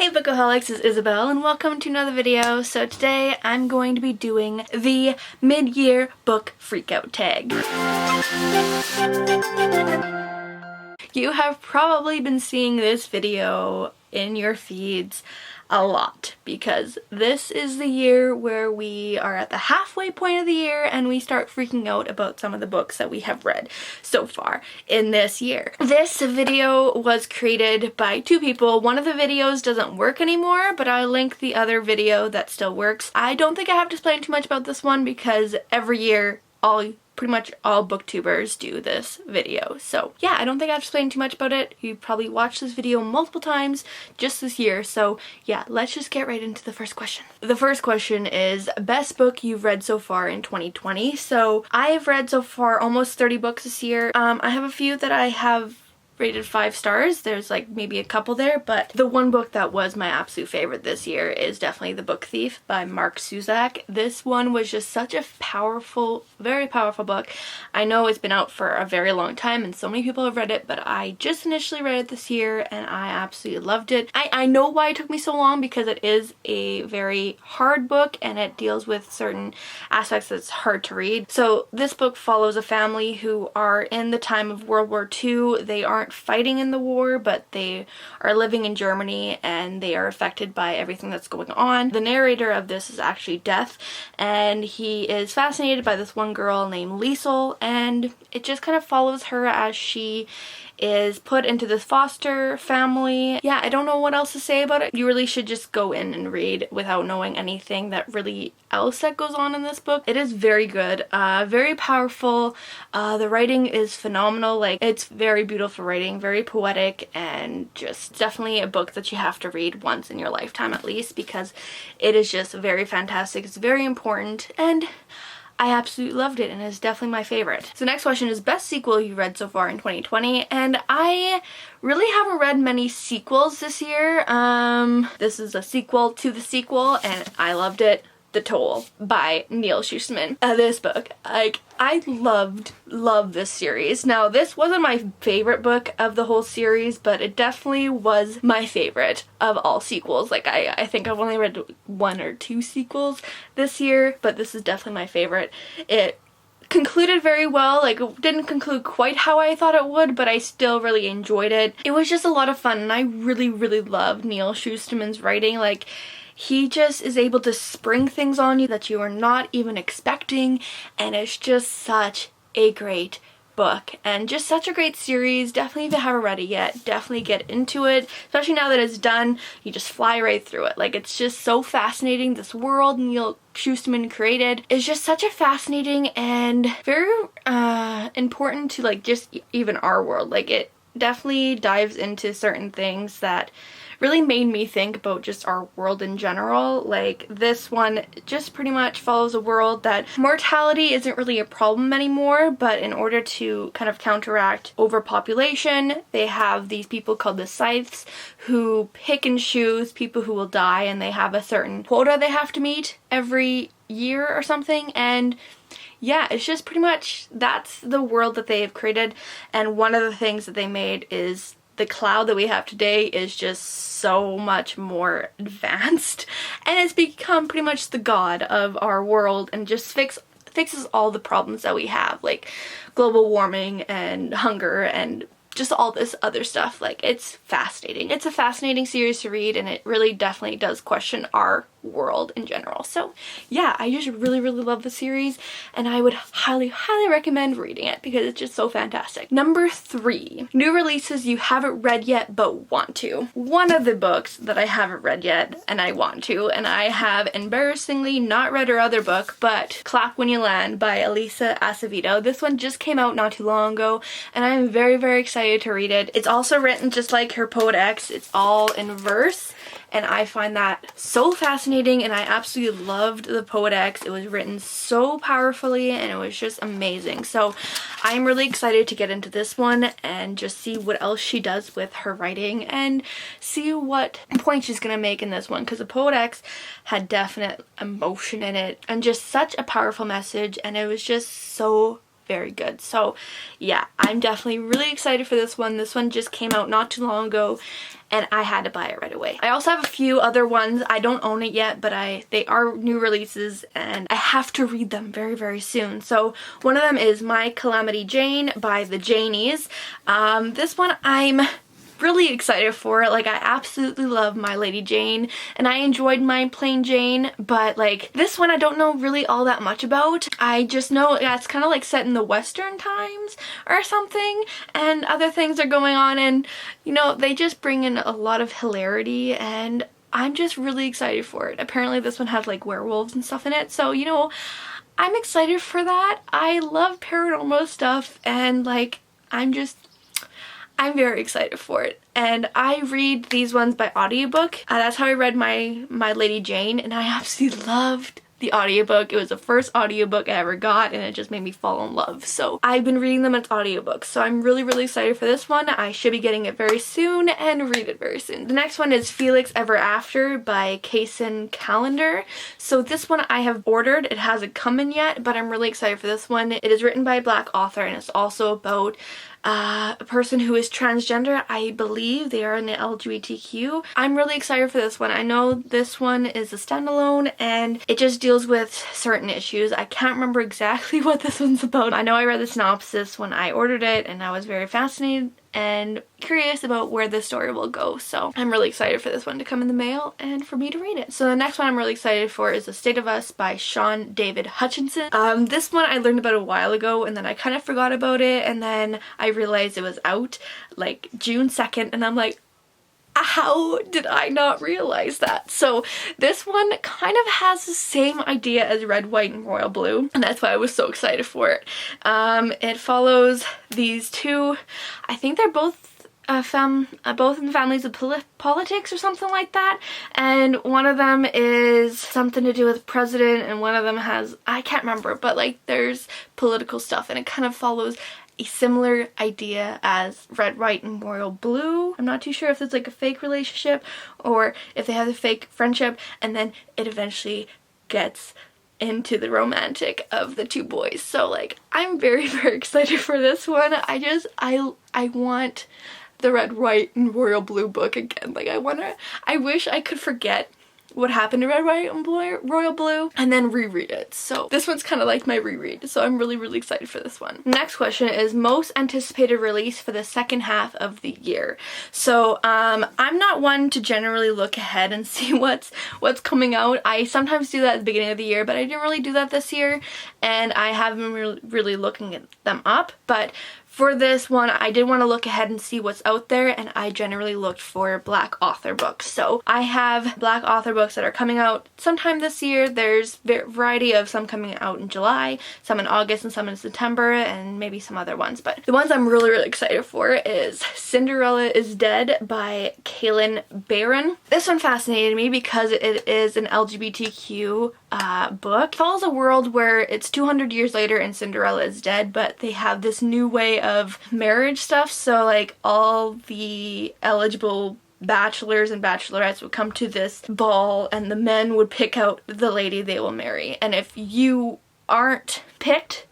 Hey Bookaholics, it's Isabel and welcome to another video. So today I'm going to be doing the mid-year book freakout tag. You have probably been seeing this video in your feeds a lot because this is the year where we are at the halfway point of the year and we start freaking out about some of the books that we have read so far in this year. This video was created by two people. One of the videos doesn't work anymore, but I'll link the other video that still works. I don't think I have to explain too much about this one because every year pretty much all booktubers do this video. So yeah, I don't think I have to explain too much about it. You probably watched this video multiple times just this year. So yeah, let's just get right into the first question. The first question is best book you've read so far in 2020. So I have read so far almost 30 books this year. I have a few that I have rated 5 stars. There's like maybe a couple there, but the one book that was my absolute favorite this year is definitely The Book Thief by Mark Cusack. This one was just such a powerful, very powerful book. I know it's been out for a very long time and so many people have read it, but I just initially read it this year and I absolutely loved it. I know why it took me so long because it is a very hard book and it deals with certain aspects that's hard to read. So this book follows a family who are in the time of World War II. They aren't fighting in the war, but they are living in Germany and they are affected by everything that's going on. The narrator of this is actually deaf and he is fascinated by this one girl named Liesel, and it just kind of follows her as she is put into this foster family. Yeah, I don't know what else to say about it. You really should just go in and read without knowing anything that really else that goes on in this book. It is very good, very powerful. The writing is phenomenal. Like, it's very beautiful writing, very poetic, and just definitely a book that you have to read once in your lifetime at least because it is just very fantastic. It's very important and I absolutely loved it and it's definitely my favorite. So next question is best sequel you read so far in 2020, and I really haven't read many sequels this year. This is a sequel to the sequel and I loved it. The Toll by Neil Schusterman. This book, like, I love this series. Now, this wasn't my favorite book of the whole series, but it definitely was my favorite of all sequels. Like, I think I've only read 1 or 2 sequels this year, but this is definitely my favorite. It concluded very well. Like, it didn't conclude quite how I thought it would, but I still really enjoyed it. It was just a lot of fun, and I really love Neil Schusterman's writing. Like, he just is able to spring things on you that you are not even expecting, and it's just such a great book and just such a great series. Definitely, if you haven't read it yet, definitely get into it, especially now that it's done. You just fly right through it. Like, it's just so fascinating. This world Neil Schusterman created is just such a fascinating and very important to, like, just even our world. Like, it definitely dives into certain things that really made me think about just our world in general. Like, this one just pretty much follows a world that mortality isn't really a problem anymore, but in order to kind of counteract overpopulation, they have these people called the scythes who pick and choose people who will die, and they have a certain quota they have to meet every year or something. And yeah, it's just pretty much, that's the world that they have created. And one of the things that they made is the cloud that we have today is just so much more advanced, and it's become pretty much the god of our world and just fixes all the problems that we have, like global warming and hunger and just all this other stuff. Like, it's fascinating. It's a fascinating series to read, and it really definitely does question our world in general. So yeah, I just really love the series, and I would highly recommend reading it because it's just so fantastic. Number 3, new releases you haven't read yet but want to. One of the books that I haven't read yet and I want to, and I have embarrassingly not read her other book, but Clap When You Land by Elisa Acevedo. This one just came out not too long ago and I'm very excited to read it. It's also written just like her Poet X. It's all in verse, and I find that so fascinating, and I absolutely loved the Poet X. It was written so powerfully and it was just amazing. So I'm really excited to get into this one and just see what else she does with her writing and see what point she's gonna make in this one, because the Poet X had definite emotion in it and just such a powerful message, and it was just so very good. So yeah, I'm definitely really excited for this one. This one just came out not too long ago and I had to buy it right away. I also have a few other ones. I don't own it yet, but they are new releases and I have to read them very, very soon. So one of them is My Calamity Jane by the Janies. This one I'm really excited for it. Like, I absolutely love My Lady Jane and I enjoyed My Plain Jane, but like this one I don't know really all that much about. I just know it's kind of like set in the Western times or something, and other things are going on, and you know, they just bring in a lot of hilarity and I'm just really excited for it. Apparently this one has like werewolves and stuff in it, so you know, I'm excited for that. I love paranormal stuff and like I'm very excited for it. And I read these ones by audiobook. That's how I read My Lady Jane, and I absolutely loved the audiobook. It was the first audiobook I ever got and it just made me fall in love. So I've been reading them as audiobooks. So I'm really, really excited for this one. I should be getting it very soon and read it very soon. The next one is Felix Ever After by Kaysen Callender. So this one I have ordered. It hasn't come in yet, but I'm really excited for this one. It is written by a Black author and it's also about a person who is transgender. I believe they are in the LGBTQ. I'm really excited for this one. I know this one is a standalone and it just deals with certain issues. I can't remember exactly what this one's about. I know I read the synopsis when I ordered it and I was very fascinated and curious about where this story will go. So I'm really excited for this one to come in the mail and for me to read it. So the next one I'm really excited for is The State of Us by Sean David Hutchinson. This one I learned about a while ago and then I kind of forgot about it, and then I realized it was out like June 2nd and I'm like, how did I not realize that? So this one kind of has the same idea as Red, White, and Royal Blue, and that's why I was so excited for it. It follows these two, I think they're both both in families of politics or something like that, and one of them is something to do with president and one of them has, I can't remember, but like there's political stuff and it kind of follows a similar idea as Red, White, and Royal Blue. I'm not too sure if it's like a fake relationship or if they have a fake friendship and then it eventually gets into the romantic of the two boys. So like I'm very, very excited for this one. I want the Red, White, and Royal Blue book again. Like I wish I could forget what happened to Red, White, and Royal Blue and then reread it. So this one's kind of like my reread. So I'm really, really excited for this one. Next question is most anticipated release for the second half of the year. So I'm not one to generally look ahead and see what's coming out. I sometimes do that at the beginning of the year, but I didn't really do that this year and I haven't been really looking at them up. But for this one, I did want to look ahead and see what's out there, and I generally looked for Black author books. So I have Black author books that are coming out sometime this year. There's a variety of some coming out in July, some in August, and some in September, and maybe some other ones. But the ones I'm really, really excited for is Cinderella is Dead by Kaylin Barron. This one fascinated me because it is an LGBTQ book. It follows a world where it's 200 years later and Cinderella is dead, but they have this new way of marriage stuff. So like all the eligible bachelors and bachelorettes would come to this ball and the men would pick out the lady they will marry. And if you aren't picked,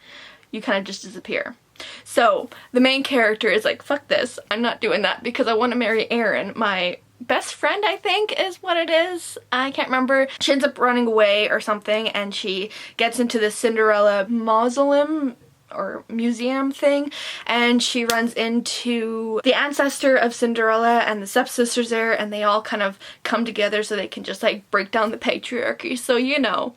you kind of just disappear. So the main character is like, fuck this, I'm not doing that because I want to marry Erin, my best friend, I think is what it is. I can't remember. She ends up running away or something and she gets into the Cinderella mausoleum or museum thing and she runs into the ancestor of Cinderella and the stepsisters there, and they all kind of come together so they can just like break down the patriarchy. So you know,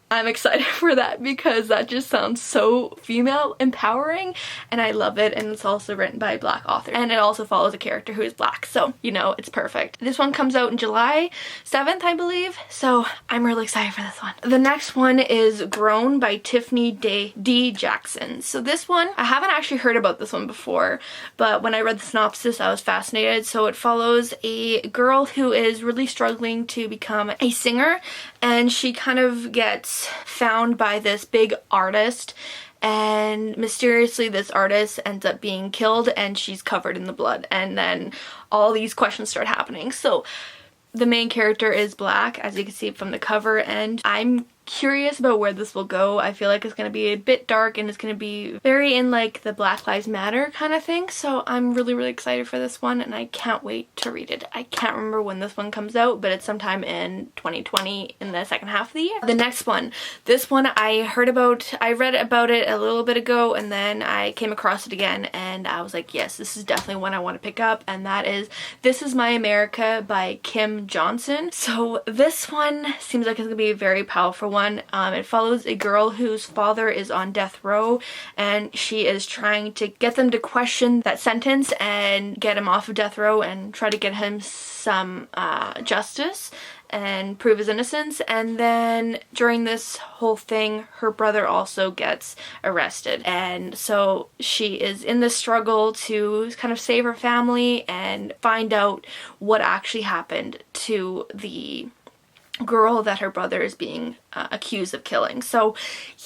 I'm excited for that because that just sounds so female empowering and I love it, and it's also written by a Black author and it also follows a character who is Black, so you know, it's perfect. This one comes out in July 7th, I believe, so I'm really excited for this one. The next one is Grown by Tiffany D. Jackson. So this one, I haven't actually heard about this one before, but when I read the synopsis I was fascinated. So it follows a girl who is really struggling to become a singer, and she kind of gets found by this big artist, and mysteriously this artist ends up being killed and she's covered in the blood, and then all these questions start happening. So the main character is Black, as you can see from the cover, and I'm curious about where this will go. I feel like it's going to be a bit dark and it's going to be very in like the Black Lives Matter kind of thing. So I'm really, really excited for this one and I can't wait to read it. I can't remember when this one comes out, but it's sometime in 2020 in the second half of the year. The next one, this one I read about it a little bit ago and then I came across it again and I was like, yes, this is definitely one I want to pick up, and that is This Is My America by Kim Johnson. So this one seems like it's going to be a very powerful one. It follows a girl whose father is on death row and she is trying to get them to question that sentence and get him off of death row and try to get him some justice and prove his innocence. And then during this whole thing, her brother also gets arrested, and so she is in this struggle to kind of save her family and find out what actually happened to the girl that her brother is being accused of killing. So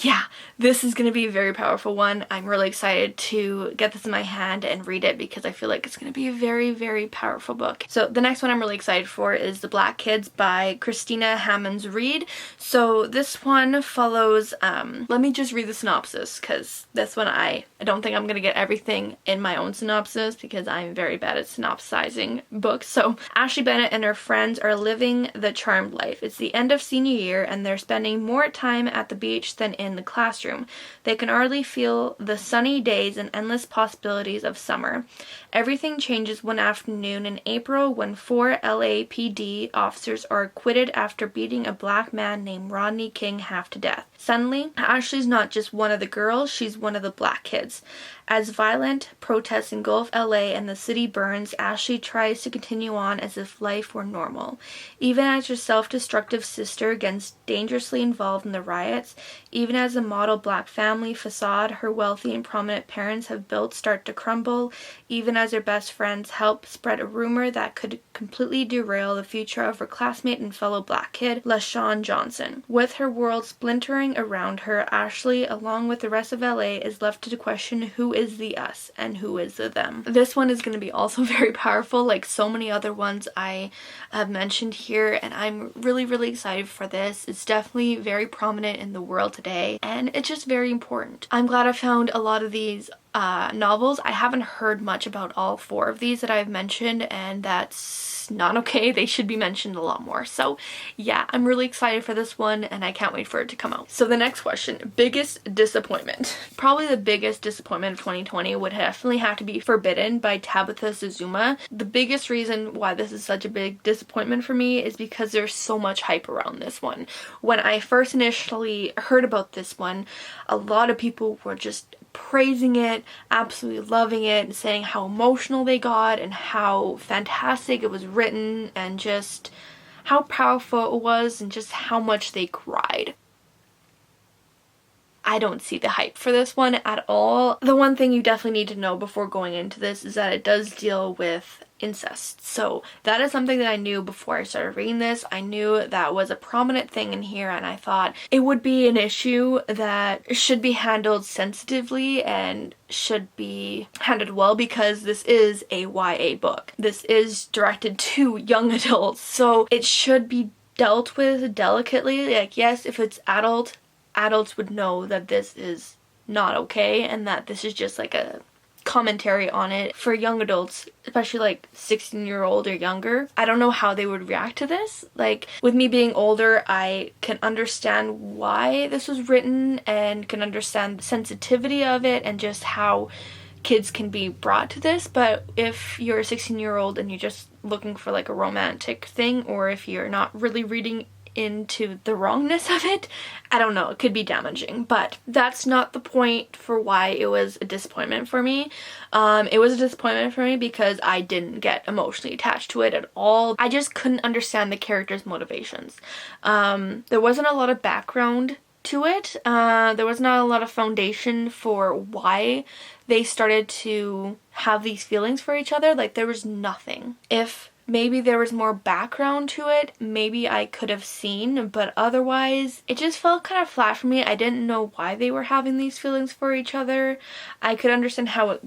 yeah, this is going to be a very powerful one. I'm really excited to get this in my hand and read it because I feel like it's going to be a very, very powerful book. So the next one I'm really excited for is The Black Kids by Christina Hammonds Reed. So this one follows, let me just read the synopsis because this one I don't think I'm going to get everything in my own synopsis because I'm very bad at synopsizing books. So Ashley Bennett and her friends are living the charmed life. It's the end of senior year and they're spending more time at the beach than in the classroom. They can hardly feel the sunny days and endless possibilities of summer. Everything changes one afternoon in April when 4 LAPD officers are acquitted after beating a black man named Rodney King half to death. Suddenly, Ashley's not just one of the girls, she's one of the black kids. As violent protests engulf LA and the city burns, Ashley tries to continue on as if life were normal. Even as her self-destructive sister gets dangerously involved in the riots, even as the model black family facade her wealthy and prominent parents have built start to crumble, even as her best friends help spread a rumor that could completely derail the future of her classmate and fellow black kid, LaShawn Johnson. With her world splintering around her, Ashley, along with the rest of LA, is left to question who is the us and who is the them. This one is going to be also very powerful, like so many other ones I have mentioned here, and I'm really, really excited for this. It's definitely very prominent in the world today, and it's just very important. I'm glad I found a lot of these novels. I haven't heard much about all 4 of these that I've mentioned, and that's not okay. They should be mentioned a lot more. So yeah, I'm really excited for this one and I can't wait for it to come out. So the next question, biggest disappointment. Probably the biggest disappointment of 2020 would definitely have to be Forbidden by Tabitha Suzuma. The biggest reason why this is such a big disappointment for me is because there's so much hype around this one. When I first initially heard about this one, a lot of people were just praising it, absolutely loving it, and saying how emotional they got and how fantastic it was written and just how powerful it was and just how much they cried. I don't see the hype for this one at all. The one thing you definitely need to know before going into this is that it does deal with incest. So that is something that I knew before I started reading this. I knew that was a prominent thing in here and I thought it would be an issue that should be handled sensitively and should be handled well because this is a YA book. This is directed to young adults, so it should be dealt with delicately. Like, yes, if it's adults would know that this is not okay and that this is just like a commentary on it. For young adults, especially like 16-year-old or younger, I don't know how they would react to this. Like, with me being older, I can understand why this was written and can understand the sensitivity of it and just how kids can be brought to this. But if you're a 16-year-old and you're just looking for like a romantic thing, or if you're not really reading into the wrongness of it, I don't know, it could be damaging. But that's not the point for why it was a disappointment for me. It was a disappointment for me because I didn't get emotionally attached to it at all. I just couldn't understand the characters' motivations. There wasn't a lot of background to it. There was not a lot of foundation for why they started to have these feelings for each other. Like, there was nothing. If maybe there was more background to it, maybe I could have seen, but otherwise it just felt kind of flat for me. I didn't know why they were having these feelings for each other. I could understand how it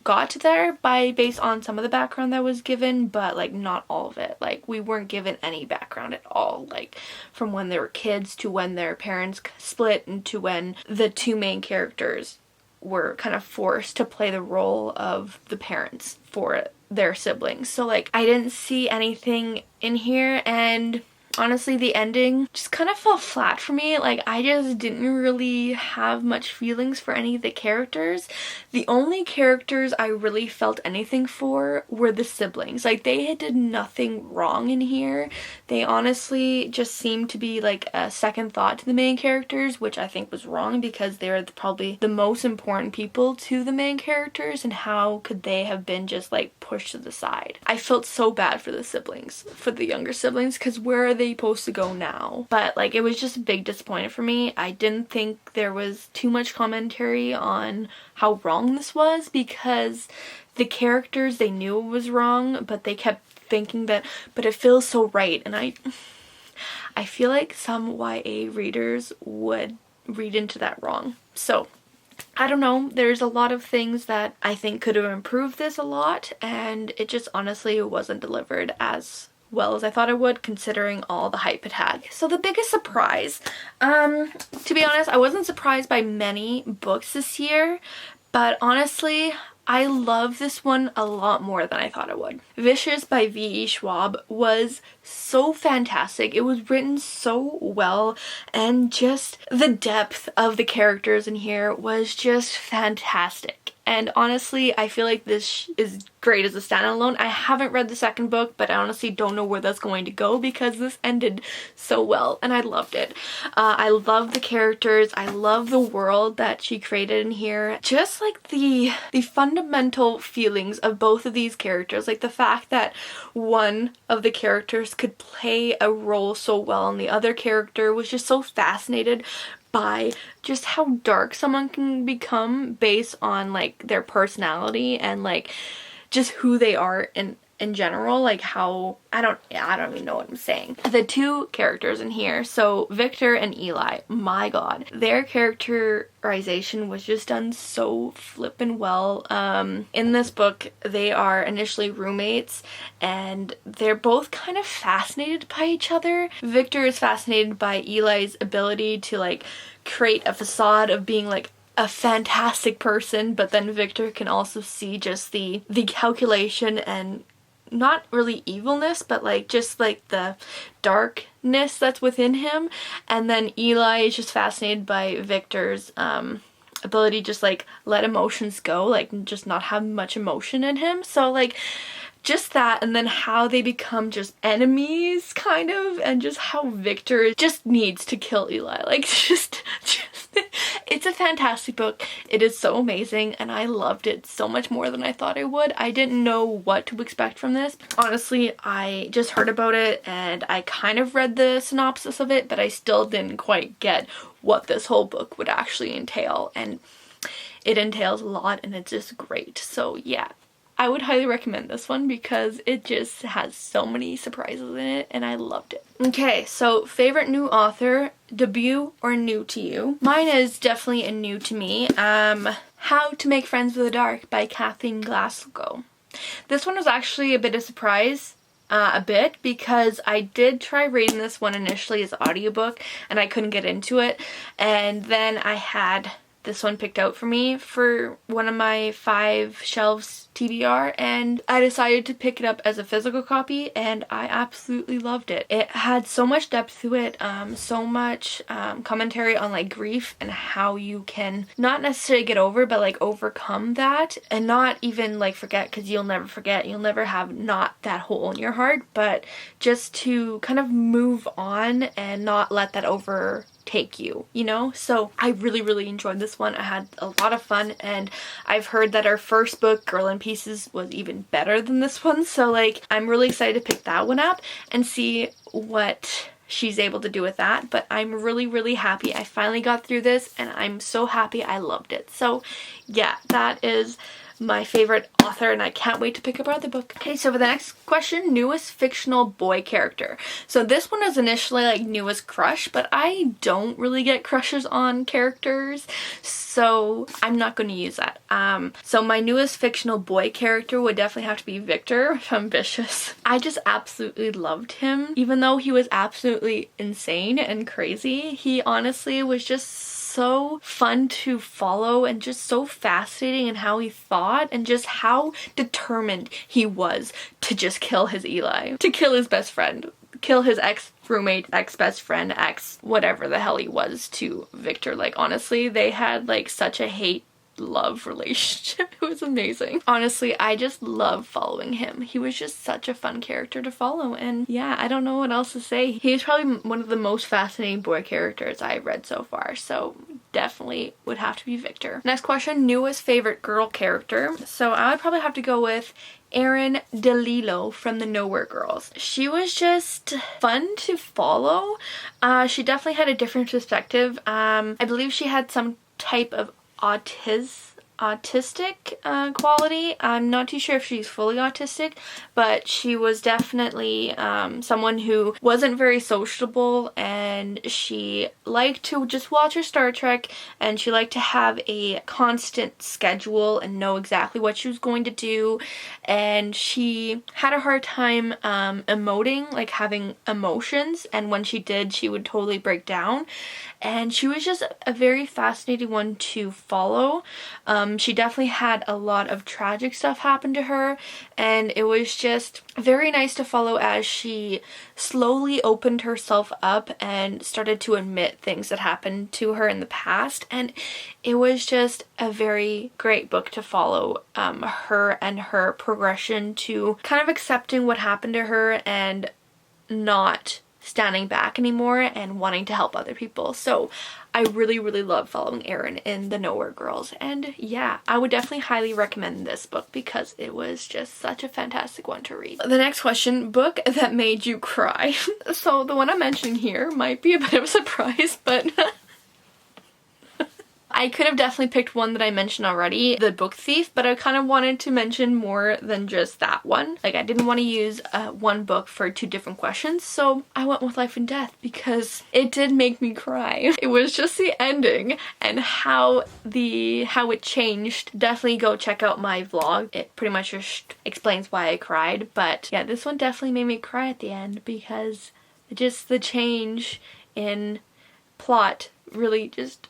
got there based on some of the background that was given, but like not all of it. Like we weren't given any background at all, like from when they were kids to when their parents split and to when the two main characters were kind of forced to play the role of the parents for their siblings. So like I didn't see anything in here, and honestly the ending just kind of fell flat for me. Like I just didn't really have much feelings for any of the characters. The only characters I really felt anything for were the siblings. Like they did nothing wrong in here. They honestly just seemed to be like a second thought to the main characters, which I think was wrong because they're probably the most important people to the main characters, and how could they have been just like pushed to the side? I felt so bad for the siblings, for the younger siblings, because where are they supposed to go now? But like it was just a big disappointment for me. I didn't think there was too much commentary on how wrong this was, because the characters, they knew it was wrong, but they kept thinking that, but it feels so right. And I feel like some YA readers would read into that wrong. So I don't know, there's a lot of things that I think could have improved this a lot, and it just honestly wasn't delivered as well as I thought it would, considering all the hype it had. So the biggest surprise, to be honest, I wasn't surprised by many books this year, but honestly, I love this one a lot more than I thought I would. Vicious by V.E. Schwab was so fantastic. It was written so well, and just the depth of the characters in here was just fantastic. And honestly, I feel like this is great as a standalone. I haven't read the second book, but I honestly don't know where that's going to go because this ended so well and I loved it. I love the characters. I love the world that she created in here. Just like the fundamental feelings of both of these characters. Like the fact that one of the characters could play a role so well and the other character was just so fascinated by just how dark someone can become based on like their personality and like just who they are in general, like how I don't even know what I'm saying. The two characters in here, so Victor and Eli, my god, their characterization was just done so flippin' well. In this book, they are initially roommates and they're both kind of fascinated by each other. Victor is fascinated by Eli's ability to like create a facade of being like a fantastic person, but then Victor can also see just the calculation and not really evilness, but like just like the darkness that's within him. And then Eli is just fascinated by Victor's ability to just like let emotions go, like just not have much emotion in him. So like just that, and then how they become just enemies kind of, and just how Victor just needs to kill Eli. Like just it's a fantastic book. It is so amazing and I loved it so much more than I thought I would. I didn't know what to expect from this. Honestly, I just heard about it and I kind of read the synopsis of it, but I still didn't quite get what this whole book would actually entail, and it entails a lot and it's just great. So yeah, I would highly recommend this one because it just has so many surprises in it and I loved it. Okay, so favorite new author, debut or new to you? Mine is definitely a new to me. How to Make Friends with the Dark by Kathleen Glasgow. This one was actually a bit of a surprise. Because I did try reading this one initially as an audiobook and I couldn't get into it, and then I had this one picked out for me for one of my 5 shelves TBR, and I decided to pick it up as a physical copy and I absolutely loved it. It had so much depth to it, so much commentary on like grief and how you can not necessarily get over but like overcome that and not even like forget, because you'll never forget, you'll never have not that hole in your heart, but just to kind of move on and not let that overtake you, you know? So I really enjoyed this one. I had a lot of fun, and I've heard that our first book, Girl in Pieces, was even better than this one, so like I'm really excited to pick that one up and see what she's able to do with that. But I'm really happy I finally got through this and I'm so happy I loved it. So yeah, that is my favorite author, and I can't wait to pick up another book. Okay, so for the next question, newest fictional boy character. So this one is initially like newest crush, but I don't really get crushes on characters, so I'm not going to use that. So my newest fictional boy character would definitely have to be Victor from Vicious. I just absolutely loved him. Even though he was absolutely insane and crazy, he honestly was just so fun to follow and just so fascinating in how he thought and just how determined he was to just kill his Eli, to kill his best friend, kill his ex-roommate, ex-best friend, ex-whatever the hell he was to Victor. Like, honestly, they had like such a hate-love relationship. It was amazing. Honestly, I just love following him. He was just such a fun character to follow, and yeah, I don't know what else to say. He's probably one of the most fascinating boy characters I've read so far, so definitely would have to be Victor. Next question, newest favorite girl character. So I would probably have to go with Erin DeLillo from the Nowhere Girls. She was just fun to follow. She definitely had a different perspective. I believe she had some type of autistic quality. I'm not too sure if she's fully autistic, but she was definitely someone who wasn't very sociable, and she liked to just watch her Star Trek, and she liked to have a constant schedule and know exactly what she was going to do, and she had a hard time emoting, like having emotions, and when she did, she would totally break down, and she was just a very fascinating one to follow. She definitely had a lot of tragic stuff happen to her, and it was just very nice to follow as she slowly opened herself up and started to admit things that happened to her in the past, and it was just a very great book to follow her and her progression to kind of accepting what happened to her and not standing back anymore and wanting to help other people. So I really love following Erin in the Nowhere Girls, and yeah, I would definitely highly recommend this book because it was just such a fantastic one to read. The next question, book that made you cry. So the one I'm mentioning here might be a bit of a surprise, but I could have definitely picked one that I mentioned already, The Book Thief, but I kind of wanted to mention more than just that one. Like, I didn't want to use one book for two different questions, so I went with Life and Death because it did make me cry. It was just the ending and how it changed. Definitely go check out my vlog. It pretty much just explains why I cried, but yeah, this one definitely made me cry at the end because just the change in plot really just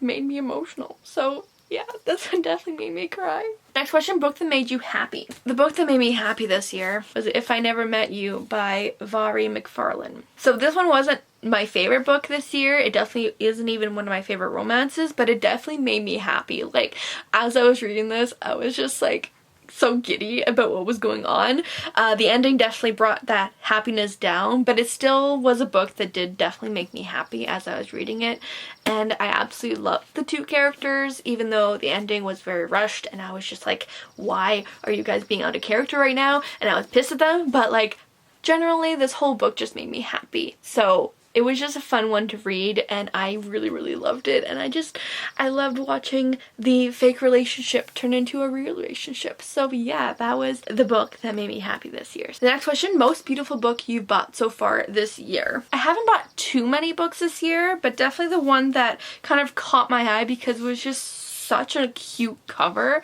made me emotional. So yeah, this one definitely made me cry. Next question, book that made you happy. The book that made me happy this year was If I Never Met You by Vari McFarlane. So this one wasn't my favorite book this year. It definitely isn't even one of my favorite romances, but it definitely made me happy. Like, as I was reading this, I was just like so giddy about what was going on. The ending definitely brought that happiness down, but it still was a book that did definitely make me happy as I was reading it, and I absolutely loved the two characters, even though the ending was very rushed, and I was just like, why are you guys being out of character right now? And I was pissed at them, but like, generally this whole book just made me happy. So it was just a fun one to read, and I really loved it, and I loved watching the fake relationship turn into a real relationship. So yeah, that was the book that made me happy this year. The next question, most beautiful book you've bought so far this year. I haven't bought too many books this year, but definitely the one that kind of caught my eye because it was just such a cute cover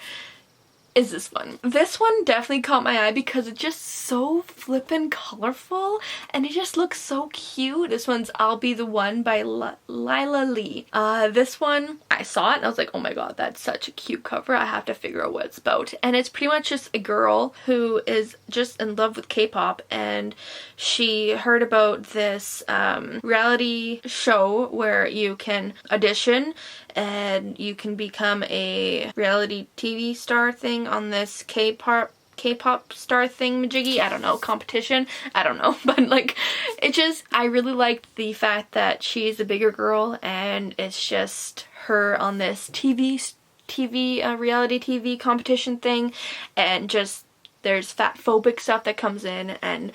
is this one. This one definitely caught my eye because it's just so flippin' colorful and it just looks so cute. This one's I'll Be the One by Lila Lee. This one, I saw it and I was like, oh my god, that's such a cute cover. I have to figure out what it's about. And it's pretty much just a girl who is just in love with K-pop, and she heard about this reality show where you can audition and you can become a reality TV star thing on this K-pop star thing-majiggy, I don't know, competition, I don't know, but like, it just, I really liked the fact that she's a bigger girl and it's just her on this reality TV competition thing, and just there's fat phobic stuff that comes in, and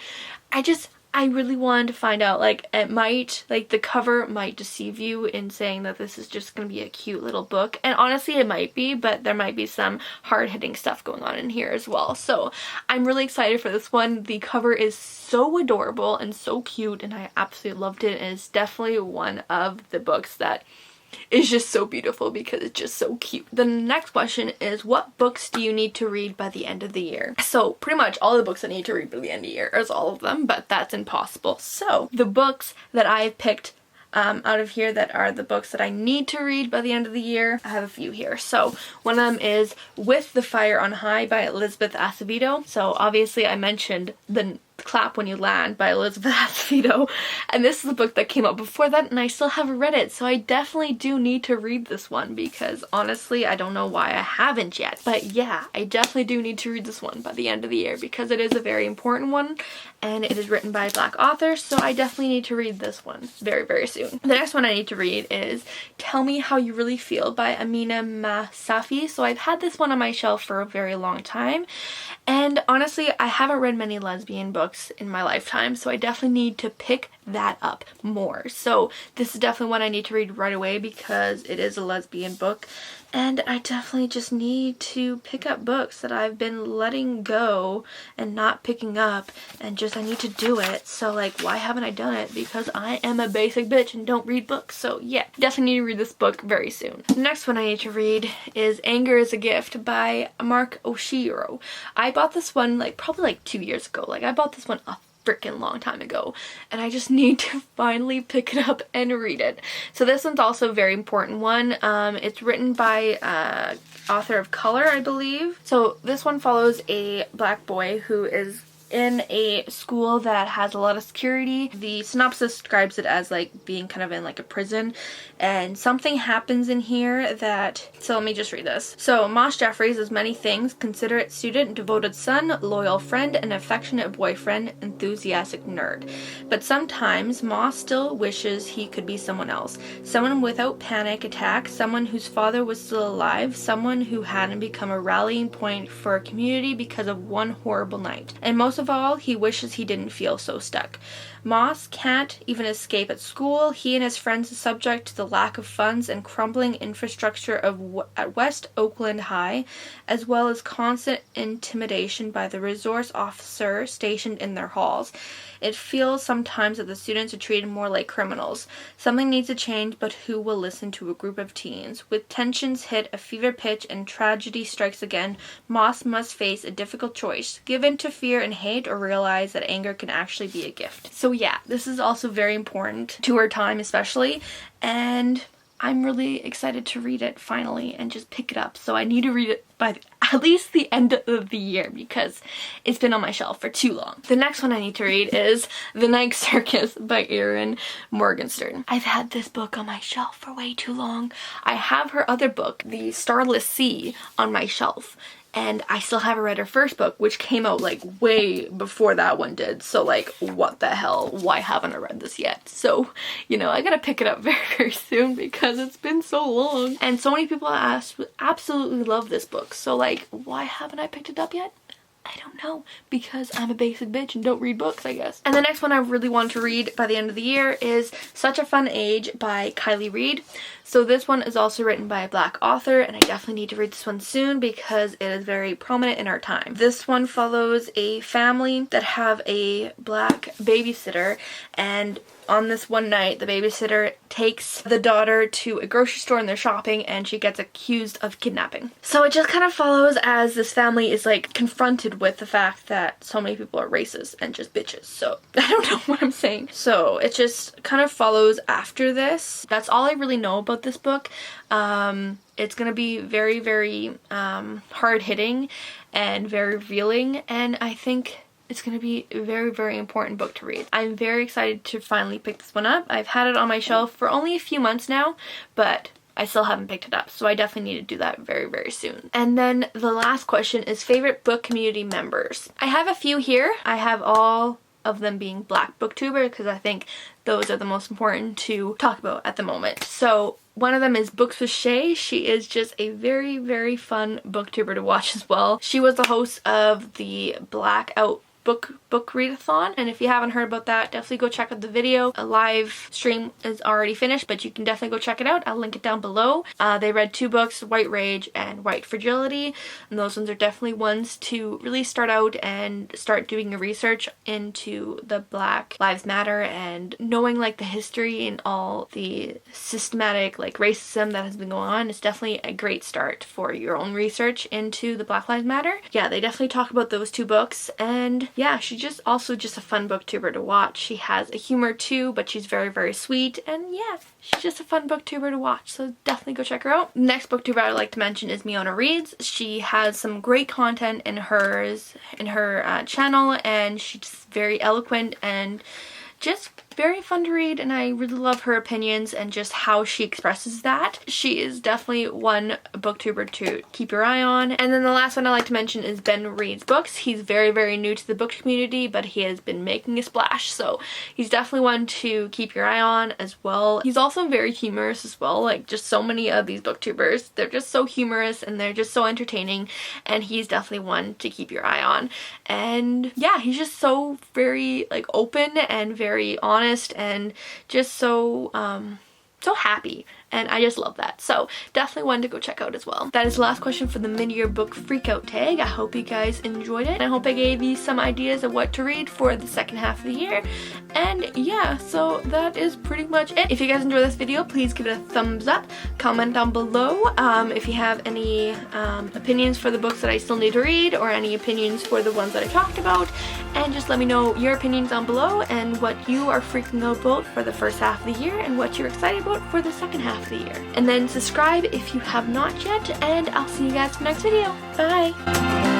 I really wanted to find out, like, it might, like, the cover might deceive you in saying that this is just gonna be a cute little book, and honestly it might be, but there might be some hard-hitting stuff going on in here as well. So I'm really excited for this one. The cover is so adorable and so cute, and I absolutely loved it, and it's definitely one of the books that is just so beautiful because it's just so cute. The next question is, what books do you need to read by the end of the year? So pretty much all the books I need to read by the end of the year is all of them, but that's impossible. So the books that I've picked out of here that are the books that I need to read by the end of the year, I have a few here. So one of them is With the Fire on High by Elizabeth Acevedo. So obviously I mentioned the Clap When You Land by Elizabeth Acevedo, and this is a book that came out before that and I still haven't read it, so I definitely do need to read this one because honestly I don't know why I haven't yet. But yeah, I definitely do need to read this one by the end of the year because it is a very important one and it is written by a Black author, so I definitely need to read this one very, very soon. The next one I need to read is Tell Me How You Really Feel by Amina Masafi. So I've had this one on my shelf for a very long time, and honestly I haven't read many lesbian books in my lifetime, so I definitely need to pick that up more. So this is definitely one I need to read right away because it is a lesbian book, and I definitely just need to pick up books that I've been letting go and not picking up, and just I need to do it. So like, why haven't I done it? Because I am a basic bitch and don't read books. So yeah, definitely need to read this book very soon. The next one I need to read is Anger is a Gift by Mark Oshiro. I bought this one like probably like 2 years ago. Like I bought this one a freaking long time ago, and I just need to finally pick it up and read it. So this one's also a very important one. It's written by author of color, I believe. So this one follows a Black boy who is in a school that has a lot of security. The synopsis describes it as like being kind of in like a prison, and something happens in here that, so let me just read this. So Moss Jeffries is many things: considerate student, devoted son, loyal friend, an affectionate boyfriend, enthusiastic nerd. But sometimes Moss still wishes he could be someone else. Someone without panic attacks, someone whose father was still alive, someone who hadn't become a rallying point for a community because of one horrible night. And most of all, he wishes he didn't feel so stuck. Moss can't even escape at school. He and his friends are subject to the lack of funds and crumbling infrastructure at West Oakland High, as well as constant intimidation by the resource officer stationed in their halls. It feels sometimes that the students are treated more like criminals. Something needs to change, but who will listen to a group of teens? With tensions hit a fever pitch and tragedy strikes again, Moss must face a difficult choice: give in to fear and hate, or realize that anger can actually be a gift. So yeah, this is also very important to our time especially, and I'm really excited to read it finally and just pick it up. So I need to read it by at least the end of the year because it's been on my shelf for too long. The next one I need to read is The Night Circus by Erin Morgenstern. I've had this book on my shelf for way too long. I have her other book, The Starless Sea, on my shelf, and I still haven't read her first book, which came out like way before that one did. So like, what the hell? Why haven't I read this yet? So, you know, I gotta pick it up very, very soon because it's been so long. And so many people absolutely love this book. So like, why haven't I picked it up yet? I don't know, because I'm a basic bitch and don't read books, I guess. And the next one I really want to read by the end of the year is Such a Fun Age by Kylie Reed. So this one is also written by a Black author, and I definitely need to read this one soon because it is very prominent in our time. This one follows a family that have a Black babysitter, and on this one night, the babysitter takes the daughter to a grocery store and they're shopping, and she gets accused of kidnapping. So it just kind of follows as this family is like confronted with the fact that so many people are racist and just bitches. So I don't know what I'm saying. So it just kind of follows after this. That's all I really know about this book. It's gonna be very, very hard-hitting and very revealing, and I think it's going to be a very, very important book to read. I'm very excited to finally pick this one up. I've had it on my shelf for only a few months now, but I still haven't picked it up, so I definitely need to do that very, very soon. And then the last question is favorite book community members. I have a few here. I have all of them being Black booktuber because I think those are the most important to talk about at the moment. So one of them is Books with Shay. She is just a very, very fun booktuber to watch as well. She was the host of the Blackout book readathon, and if you haven't heard about that, definitely go check out the video. A live stream is already finished, but you can definitely go check it out. I'll link it down below. They read 2 books, White Rage and White Fragility, and those ones are definitely ones to really start out and start doing your research into the Black Lives Matter and knowing like the history and all the systematic like racism that has been going on. It's definitely a great start for your own research into the Black Lives Matter. Yeah, they definitely talk about those 2 books, and yeah, she's just also just a fun booktuber to watch. She has a humor too, but she's very, very sweet, and yeah, she's just a fun booktuber to watch, so definitely go check her out. Next booktuber I'd like to mention is Miona Reads. She has some great content in her channel, and she's very eloquent and just very fun to read, and I really love her opinions and just how she expresses that. She is definitely one booktuber to keep your eye on. And then the last one I like to mention is Ben Reads Books. He's very, very new to the book community, but he has been making a splash, so he's definitely one to keep your eye on as well. He's also very humorous as well. Like, just so many of these booktubers, they're just so humorous and they're just so entertaining, and he's definitely one to keep your eye on. And yeah, he's just so very like open and very honest and just so happy, and I just love that. So definitely one to go check out as well. That is the last question for the mid-year book freakout tag. I hope you guys enjoyed it, and I hope I gave you some ideas of what to read for the second half of the year. And yeah, so that is pretty much it. If you guys enjoyed this video, please give it a thumbs up, comment down below if you have any opinions for the books that I still need to read, or any opinions for the ones that I talked about, and just let me know your opinions down below and what you are freaking out about for the first half of the year and what you're excited about for the second half of the year. And then subscribe if you have not yet, and I'll see you guys for the next video. Bye!